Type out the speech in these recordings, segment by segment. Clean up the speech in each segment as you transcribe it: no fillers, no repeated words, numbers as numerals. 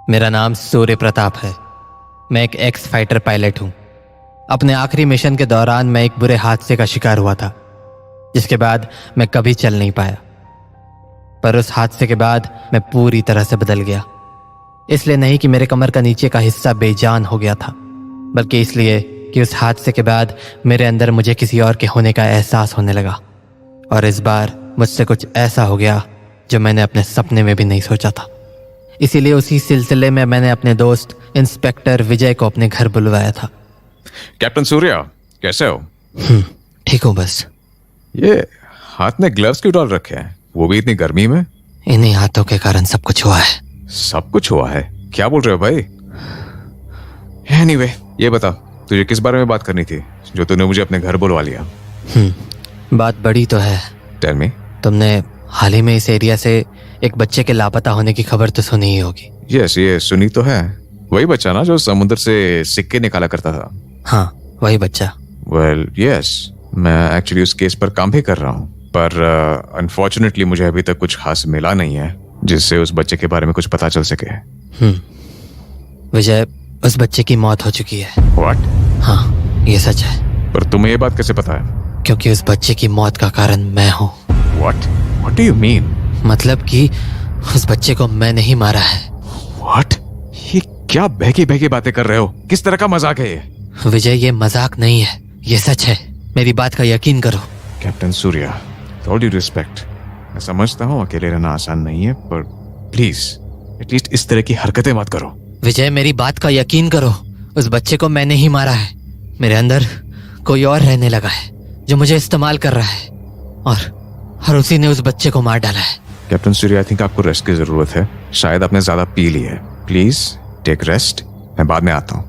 मेरा नाम सूर्य प्रताप है। मैं एक एक्स फाइटर पायलट हूँ। अपने आखिरी मिशन के दौरान मैं एक बुरे हादसे का शिकार हुआ था, जिसके बाद मैं कभी चल नहीं पाया। पर उस हादसे के बाद मैं पूरी तरह से बदल गया। इसलिए नहीं कि मेरे कमर का नीचे का हिस्सा बेजान हो गया था, बल्कि इसलिए कि उस हादसे के बाद मेरे अंदर मुझे किसी और के होने का एहसास होने लगा। और इस बार मुझसे कुछ ऐसा हो गया जो मैंने अपने सपने में भी नहीं सोचा था। इसीलिए उसी सिलसिले में मैंने अपने दोस्त इंस्पेक्टर विजय को अपने घर बुलवाया था। कैप्टन सूर्या, कैसे हो? ठीक हूँ बस। ये हाथ में ग्लव्स क्यों डाल रखे हैं, वो भी इतनी गर्मी में? इन्हीं हाथों के कारण सब कुछ हुआ है। सब कुछ हुआ है? क्या बोल रहे हो भाई? एनीवे, ये बता, तुझे किस बारे में बात करनी थी जो तूने मुझे अपने घर बुलवा लिया? बात बड़ी तो है। Tell me. तुमने हाल ही में इस एरिया से एक बच्चे के लापता होने की खबर तो सुनी ही होगी। यस, ये सुनी तो है। वही बच्चा ना जो समुद्र से सिक्के निकाला करता था? हाँ, वही बच्चा। वेल यस, मैं एक्चुअली उस केस पर काम भी कर रहा हूँ, पर अनफॉर्चुनेटली मुझे अभी तक कुछ खास मिला नहीं है जिससे उस बच्चे के बारे में कुछ पता चल सके। विजय, उस बच्चे की मौत हो चुकी है। व्हाट? हाँ, ये सच है। पर तुम्हें ये बात कैसे पता है? क्योंकि उस बच्चे की मौत का कारण मैं हूँ। What do you mean? मतलब कि उस बच्चे को मैंने ही मारा है। व्हाट? ये क्या बहकी बहकी बातें कर रहे हो? किस तरह का मजाक है ये? विजय, ये मजाक नहीं है, ये सच है। मेरी बात का यकीन करो। Captain Surya, with all due respect, मैं समझता हूँ अकेले रहना आसान नहीं है, पर प्लीज एटलीस्ट इस तरह की हरकतें मत करो। विजय, मेरी बात का यकीन करो। उस बच्चे को मैंने ही मारा है। मेरे अंदर कोई और रहने लगा है जो मुझे इस्तेमाल कर रहा है, और उसी ने उस बच्चे को मार डाला है। कैप्टन सूर्या, आई थिंक आपको रेस्ट की जरूरत है। शायद आपने ज्यादा पी ली है। प्लीज टेक रेस्ट, मैं बाद में आता हूँ।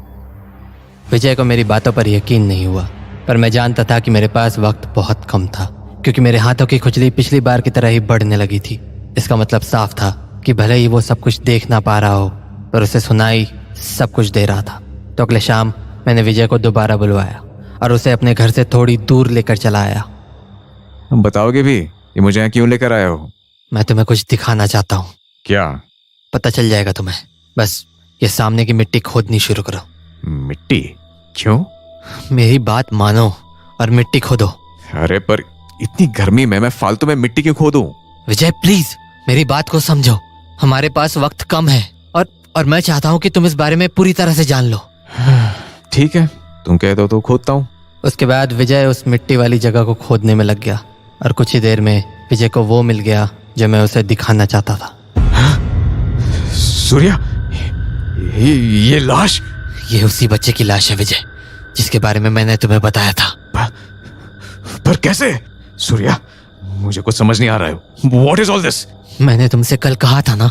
विजय को मेरी बातों पर यकीन नहीं हुआ, पर मैं जानता था कि मेरे पास वक्त बहुत कम था, क्योंकि मेरे हाथों की खुजली पिछली बार की तरह ही बढ़ने लगी थी। इसका मतलब साफ था कि भले ही वो सब कुछ देख ना पा रहा हो, पर उसे सुनाई सब कुछ दे रहा था। तो अगले शाम मैंने विजय को दोबारा बुलवाया और उसे अपने घर से थोड़ी दूर लेकर चला आया। बताओगे भी ये मुझे यहाँ क्यों लेकर आए हो? मैं तुम्हें कुछ दिखाना चाहता हूँ। क्या? पता चल जाएगा तुम्हें। बस ये सामने की मिट्टी खोदनी शुरू करो। मिट्टी? क्यों? मेरी बात मानो और मिट्टी खोदो। अरे पर इतनी गर्मी में मैं फालतू में मिट्टी क्यों खोदूं? विजय प्लीज मेरी बात को समझो। हमारे पास वक्त कम है, और मैं चाहता हूँ कि तुम इस बारे में पूरी तरह से जान लो। ठीक है, तुम कह दो तो खोदता हूँ। उसके बाद विजय उस मिट्टी वाली जगह को खोदने में लग गया, और कुछ ही देर में विजय को वो मिल गया जो मैं उसे दिखाना चाहता था। सूर्या, ये लाश? ये उसी बच्चे की लाश है विजय, जिसके बारे में मैंने तुम्हें बताया था। पर कैसे? सूर्या, मुझे कुछ समझ नहीं आ रहा है। What is all this? मैंने तुमसे कल कहा था ना,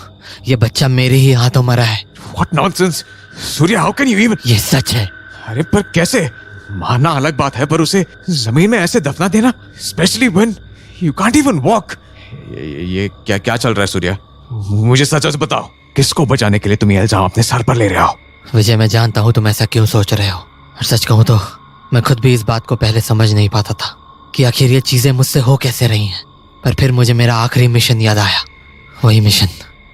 ये बच्चा मेरे ही हाथों मरा है। What nonsense? Surya, how can you even? ये सच है। अरे पर कैसे? मारना अलग बात है, पर उसे जमीन में ऐसे दफना देना, especially when you can't even walk. ये क्या चल रहा है सूर्या? मुझे सच बताओ, किसको बचाने के लिए तुम ये इल्जाम अपने सर पर ले रहे हो? विजय, मैं जानता हूँ तुम ऐसा क्यों सोच रहे हो, और सच कहूँ तो मैं खुद भी इस बात को पहले समझ नहीं पाता था कि आखिर ये चीजें मुझसे हो कैसे रही हैं। पर फिर मुझे मेरा आखिरी मिशन याद आया, वही मिशन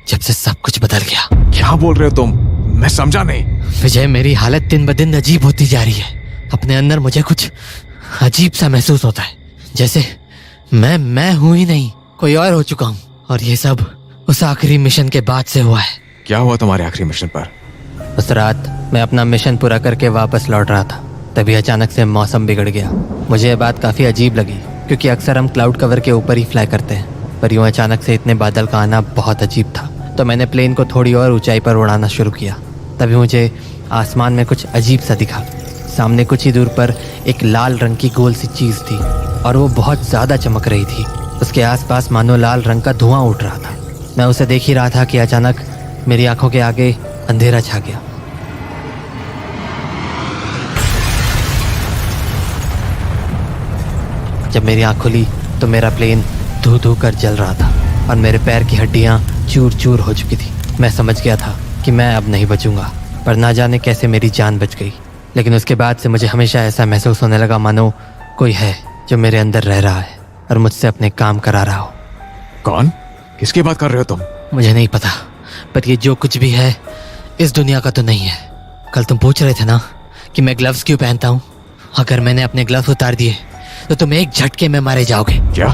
जब से सब कुछ बदल गया। क्या बोल रहे हो तुम? मैं समझा नहीं। विजय, मेरी हालत दिन ब दिन अजीब होती जा रही है। अपने अंदर मुझे कुछ अजीब सा महसूस होता है, जैसे मैं हूं ही नहीं, कोई और हो चुका हूँ। और ये सब उस आखिरी मिशन के बाद से हुआ है। क्या हुआ तुम्हारे आखिरी मिशन पर? उस रात मैं अपना मिशन पूरा करके वापस लौट रहा था, तभी अचानक से मौसम बिगड़ गया। मुझे ये बात काफ़ी अजीब लगी, क्योंकि अक्सर हम क्लाउड कवर के ऊपर ही फ्लाई करते हैं, पर यूँ अचानक से इतने बादल का आना बहुत अजीब था। तो मैंने प्लेन को थोड़ी और ऊंचाई पर उड़ाना शुरू किया। तभी मुझे आसमान में कुछ अजीब सा दिखा। सामने कुछ ही दूर पर एक लाल रंग की गोल सी चीज़ थी, और वो बहुत ज़्यादा चमक रही थी। उसके आसपास मानो लाल रंग का धुआं उठ रहा था। मैं उसे देख ही रहा था कि अचानक मेरी आंखों के आगे अंधेरा छा गया। जब मेरी आंख खुली तो मेरा प्लेन धू धू कर जल रहा था, और मेरे पैर की हड्डियां चूर चूर हो चुकी थी। मैं समझ गया था कि मैं अब नहीं बचूंगा, पर ना जाने कैसे मेरी जान बच गई। लेकिन उसके बाद से मुझे हमेशा ऐसा महसूस होने लगा मानो कोई है जो मेरे अंदर रह रहा है और मुझसे अपने काम करा रहा हो। कौन? किसकी बात कर रहे हो तुम? मुझे नहीं पता, पर ये जो कुछ भी है इस दुनिया का तो नहीं है। कल तुम पूछ रहे थे ना कि मैं ग्लव्स क्यों पहनता हूँ। अगर मैंने अपने ग्लव्स उतार दिए तो तुम एक झटके में मारे जाओगे। क्या?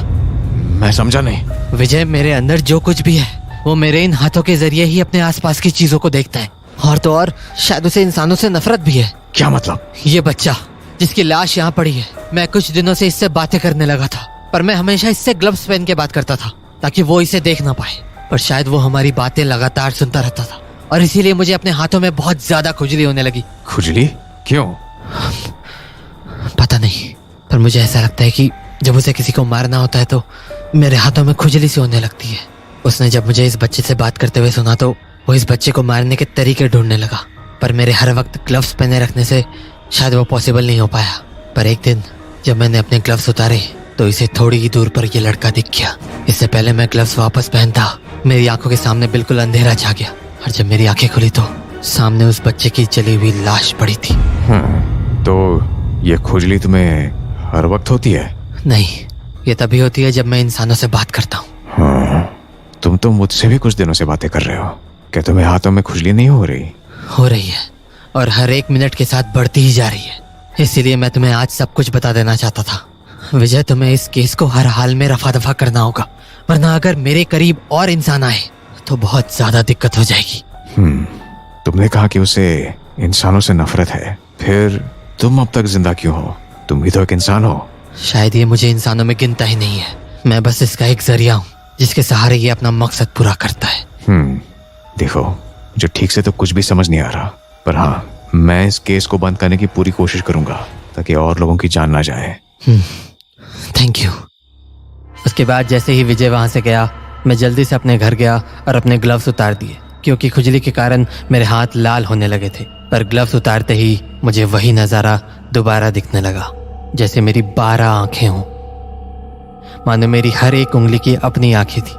मैं समझा नहीं। विजय, मेरे अंदर जो कुछ भी है वो मेरे इन हाथों के जरिए ही अपने आसपास की चीजों को देखता है। और तो और शायद उसे इंसानों से नफरत भी है। क्या मतलब? ये बच्चा जिसकी लाश यहाँ पड़ी है, मैं कुछ दिनों से इससे बातें करने लगा था, पर मैं हमेशा इससे ग्लव्स पहन के बात करता था ताकि वो इसे देख ना पाए। पर शायद वो हमारी बातें लगातार सुनता रहता था और इसीलिए मुझे अपने हाथों में बहुत ज्यादा खुजली होने लगी। खुजली? क्यों? पता नहीं, पर मुझे ऐसा लगता है कि जब उसे किसी को मारना होता है तो मेरे हाथों में खुजली सी होने लगती है। उसने जब मुझे इस बच्चे से बात करते हुए सुना तो वो इस बच्चे को मारने के तरीके ढूंढने लगा, पर मेरे हर वक्त ग्लव्स पहने रखने से शायद वो पॉसिबल नहीं हो पाया। पर एक दिन जब मैंने अपने ग्लव्स उतारे तो इसे थोड़ी ही दूर पर ये लड़का दिख गया। इससे पहले मैं ग्लव्स वापस पहनता मेरी आंखों के सामने बिल्कुल अंधेरा छा गया और जब मेरी आंखें खुली तो सामने उस बच्चे की जली हुई लाश पड़ी थी। तो ये खुजली तुम्हें हर वक्त होती है? नहीं, ये तभी होती है जब मैं इंसानों से बात करता हूँ। तुम तो मुझसे भी कुछ दिनों से बातें कर रहे हो। क्या तुम्हें हाथों में खुजली नहीं हो रही? हो रही है और हर एक मिनट के साथ बढ़ती ही जा रही है। इसीलिए मैं तुम्हें आज सब कुछ बता देना चाहता था। विजय, तुम्हें इस केस को हर हाल में रफा दफा करना होगा, वरना अगर मेरे करीब और इंसान आए तो बहुत ज्यादा दिक्कत हो जाएगी। तुमने कहा कि उसे इंसानों से नफरत है, फिर तुम अब तक जिंदा क्यों हो? तुम भी तो एक इंसान हो। शायद ये मुझे इंसानों में गिनता ही नहीं है। मैं बस इसका एक जरिया हूँ जिसके सहारे ये अपना मकसद पूरा करता है। देखो, जो ठीक से तो कुछ भी समझ नहीं आ रहा, पर हाँ, मैं इस केस को बंद करने की पूरी कोशिश करूंगा ताकि और लोगों की जान ना जाए। Thank you. उसके बाद जैसे ही विजय वहां से गया, मैं जल्दी से अपने घर गया और अपने ग्लव्स उतार दिए क्योंकि खुजली के कारण मेरे हाथ लाल होने लगे थे। पर ग्लव्स उतारते ही मुझे वही नज़ारा दोबारा दिखने लगा, जैसे मेरी 12 आंखें हों, मानो मेरी हर एक उंगली की अपनी आंखें थी।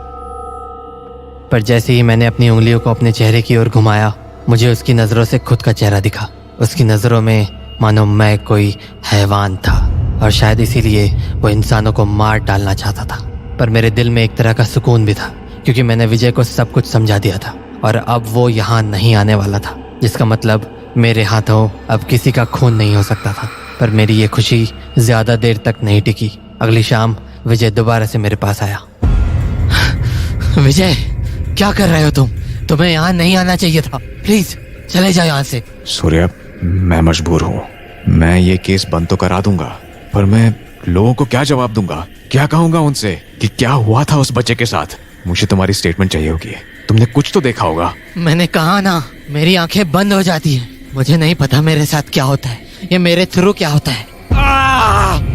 पर जैसे ही मैंने अपनी उंगलियों को अपने चेहरे की ओर घुमाया, मुझे उसकी नज़रों से खुद का चेहरा दिखा। उसकी नज़रों में मानो मैं कोई हैवान था और शायद इसीलिए वो इंसानों को मार डालना चाहता था। पर मेरे दिल में एक तरह का सुकून भी था क्योंकि मैंने विजय को सब कुछ समझा दिया था और अब वो यहाँ नहीं आने वाला था, जिसका मतलब मेरे हाथों अब किसी का खून नहीं हो सकता था। पर मेरी ये खुशी ज्यादा देर तक नहीं टिकी। अगली शाम विजय दोबारा से मेरे पास आया। विजय, क्या कर रहे हो तुम? तुम्हें यहाँ नहीं आना चाहिए था। प्लीज चले जाओ यहाँ से। सूर्या, मैं मजबूर हूँ। मैं ये केस बंद तो करा दूंगा, पर मैं लोगों को क्या जवाब दूंगा? क्या कहूंगा उनसे कि क्या हुआ था उस बच्चे के साथ? मुझे तुम्हारी स्टेटमेंट चाहिए होगी। तुमने कुछ तो देखा होगा। मैंने कहा ना, मेरी आंखें बंद हो जाती हैं। मुझे नहीं पता मेरे साथ क्या होता है, ये मेरे थ्रू क्या होता है।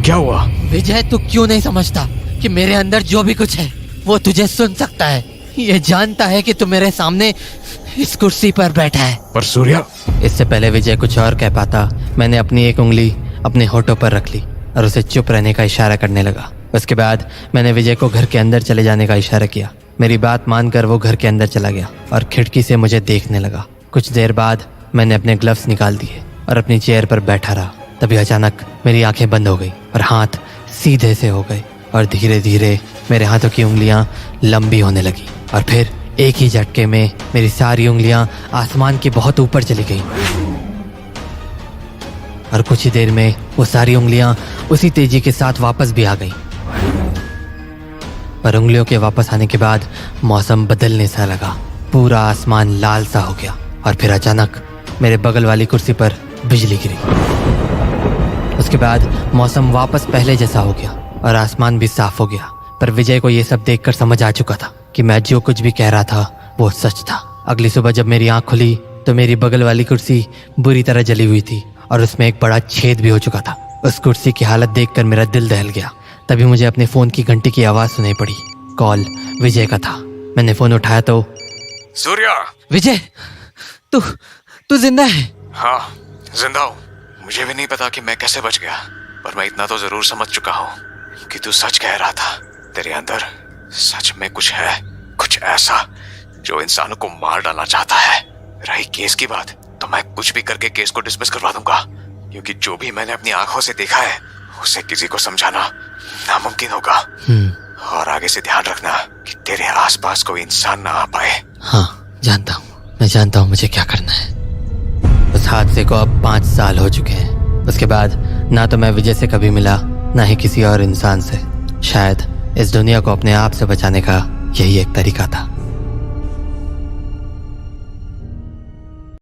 क्या हुआ? विजय, तू क्यों नहीं समझता कि मेरे अंदर जो भी कुछ है वो तुझे सुन सकता है? ये जानता है कि तू मेरे सामने इस कुर्सी पर बैठा है। पर सूर्या। इससे पहले विजय कुछ और कह पाता, मैंने अपनी एक उंगली अपने होठों पर रख ली और उसे चुप रहने का इशारा करने लगा। उसके बाद मैंने विजय को घर के अंदर चले जाने का इशारा किया। मेरी बात मानकर वो घर के अंदर चला गया और खिड़की से मुझे देखने लगा। कुछ देर बाद मैंने अपने ग्लव्स निकाल दिए और अपनी चेयर पर बैठा रहा। तभी अचानक मेरी आंखें बंद हो गई और हाथ सीधे से हो गए और धीरे धीरे मेरे हाथों की उंगलियां लंबी होने लगी और फिर एक ही झटके में मेरी सारी उंगलियां आसमान के बहुत ऊपर चली गईं और कुछ ही देर में वो सारी उंगलियां उसी तेजी के साथ वापस भी आ गईं। पर उंगलियों के वापस आने के बाद मौसम बदलने सा लगा। पूरा आसमान लाल सा हो गया और फिर अचानक मेरे बगल वाली कुर्सी पर बिजली गिरी। उसके बाद मौसम वापस पहले जैसा हो गया और आसमान भी साफ हो गया। पर विजय को ये सब देखकर समझ आ चुका था कि मैं जो कुछ भी कह रहा था वो सच था। अगली सुबह जब मेरी आंख खुली तो मेरी बगल वाली कुर्सी बुरी तरह जली हुई थी और उसमें एक बड़ा छेद भी हो चुका था। उस कुर्सी की हालत देखकर मेरा दिल दहल गया। तभी मुझे अपने फोन की घंटी की आवाज सुनाई पड़ी। कॉल विजय का था। मैंने फोन उठाया तो सूर्या। विजय, तू जिंदा है? हाँ, जिंदा हूँ। मुझे भी नहीं पता कि मैं कैसे बच गया, पर मैं इतना तो जरूर समझ चुका हूँ कि तू सच कह रहा था। तेरे अंदर सच में कुछ है, कुछ ऐसा जो इंसानों को मार डालना चाहता है। रही केस की बात, तो मैं कुछ भी करके केस को डिसमिस करवा दूंगा, क्योंकि जो भी मैंने अपनी आंखों से देखा है उसे किसी को समझाना नामुमकिन होगा। और आगे से ध्यान रखना कि तेरे आसपास कोई इंसान ना आ पाए। हाँ, जानता हूँ। मैं जानता हूं मुझे क्या करना है। उस हादसे को अब 5 साल हो चुके हैं। उसके बाद ना तो मैं विजय से कभी मिला, ना ही किसी और इंसान से। शायद इस दुनिया को अपने आप से बचाने का यही एक तरीका था।